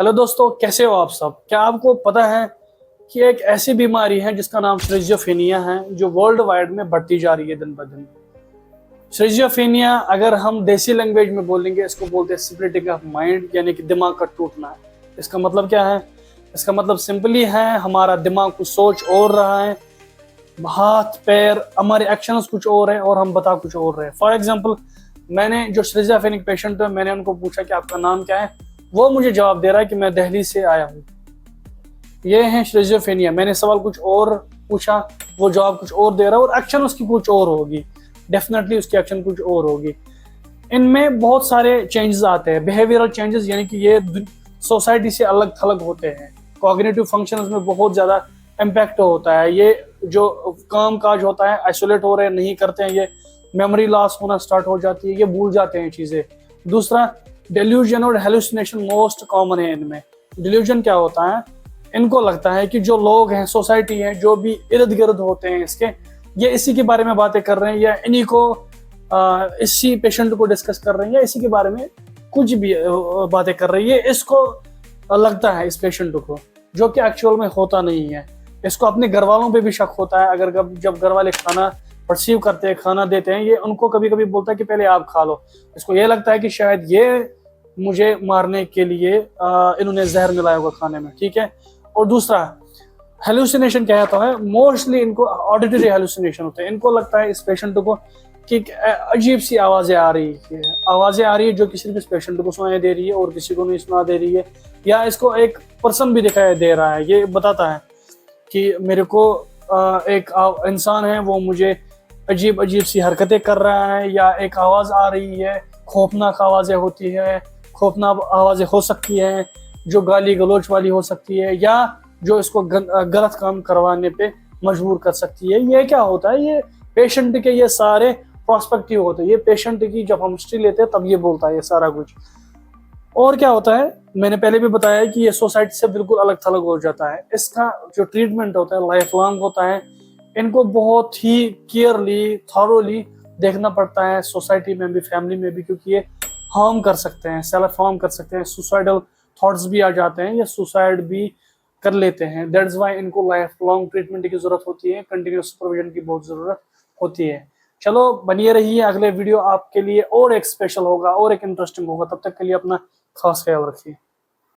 Hello दोस्तों, कैसे हो आप सब। क्या आपको पता है कि एक ऐसी बीमारी है जिसका नाम श्रिज़ोफ्रेनिया है, जो वर्ल्ड वाइड में बढ़ती जा रही है दिन ब दिन। श्रिज़ोफ्रेनिया अगर हम देसी लैंग्वेज में बोलेंगे, इसको बोलते हैं स्प्लिटिंग ऑफ माइंड, यानी कि दिमाग का टूटना। इसका मतलब क्या है? इसका मतलब सिंपली है, हमारा दिमाग कुछ सोच और रहा है, हाथ पैर हमारे एक्शंस कुछ और है और हम बता कुछ और रहे हैं। फॉर एग्जांपल, मैंने जो श्रिज़ोफ्रेनिक पेशेंट है, मैंने उनको पूछा कि आपका नाम क्या है, वो मुझे जवाब दे रहा है कि मैं दिल्ली से आया हूँ। ये है श्रिज़ोफ्रेनिया। मैंने सवाल कुछ और पूछा, वो जवाब कुछ और दे रहा है और एक्शन उसकी कुछ और होगी। डेफिनेटली उसकी एक्शन कुछ और होगी। इनमें बहुत सारे चेंजेस आते हैं, बिहेवियरल चेंजेस, यानी कि ये सोसाइटी से अलग थलग होते हैं। कॉग्निटिव फंक्शंस में बहुत ज़्यादा इम्पैक्ट होता है। ये जो काम काज होता है, आइसोलेट हो रहे हैं, नहीं करते हैं, ये मेमोरी लॉस होना स्टार्ट हो जाती है, ये भूल जाते हैं चीज़ें। दूसरा, डिल्यूजन और हेलुसिनेशन मोस्ट कॉमन है इनमें। डिल्यूजन क्या होता है? इनको लगता है कि जो लोग हैं, सोसाइटी है, जो भी इर्द गिर्द होते हैं इसके, ये इसी के बारे में बातें कर रहे हैं, या इन्हीं को इसी पेशेंट को डिस्कस कर रहे हैं, या इसी के बारे में कुछ भी बातें कर रही है। इसको लगता है इस पेशेंट को, जो कि एक्चुअल में होता नहीं है। इसको अपने घर वालों पे भी शक होता है। अगर जब घर वाले खाना परसीव करते हैं, खाना देते हैं, ये उनको कभी कभी बोलता है कि पहले आप खा लो। इसको ये लगता है कि शायद ये मुझे मारने के लिए इन्होंने जहर मिलाया होगा खाने में, ठीक है। और दूसरा, हेलुसिनेशन क्या होता है? मोस्टली इनको ऑडिटरी हेलुसिनेशन होते हैं। इनको लगता है इस पेशेंट को कि अजीब सी आवाज़ें आ रही है, जो कि सिर्फ इस पेशेंट को सुनाई दे रही है और किसी को नहीं सुना दे रही है। या इसको एक पर्सन भी दिखाई दे रहा है, ये बताता है कि मेरे को एक इंसान है, वो मुझे अजीब अजीब सी हरकतें कर रहा है, या एक आवाज़ आ रही है, खौफनाक आवाज़ें होती है, खौफनाक आवाज़ें हो सकती है, जो गाली गलौच वाली हो सकती है, या जो इसको गलत काम करवाने पे मजबूर कर सकती है। ये क्या होता है? ये पेशेंट के ये सारे प्रोस्पेक्टिव होते हैं। ये पेशेंट की जब हम हिस्ट्री लेते हैं तब ये बोलता है ये सारा कुछ। और क्या होता है, मैंने पहले भी बताया कि ये सोसाइटी से बिल्कुल अलग थलग हो जाता है। इसका जो ट्रीटमेंट होता है लाइफ लॉन्ग होता है। इनको बहुत ही केयरली, थॉरोली देखना पड़ता है, सोसाइटी में भी, फैमिली में भी, क्योंकि ये हार्म कर सकते हैं, सेल्फ हार्म कर सकते हैं, सुसाइडल थॉट्स भी आ जाते हैं, या सुसाइड भी कर लेते हैं। दैट्स वाई इनको लाइफ लॉन्ग ट्रीटमेंट की जरूरत होती है, कंटिन्यूस सुपरविजन की बहुत जरूरत होती है। चलो बनिए रहिए, अगले वीडियो आपके लिए और एक स्पेशल होगा और एक इंटरेस्टिंग होगा। तब तक के लिए अपना खास ख्याल रखिए।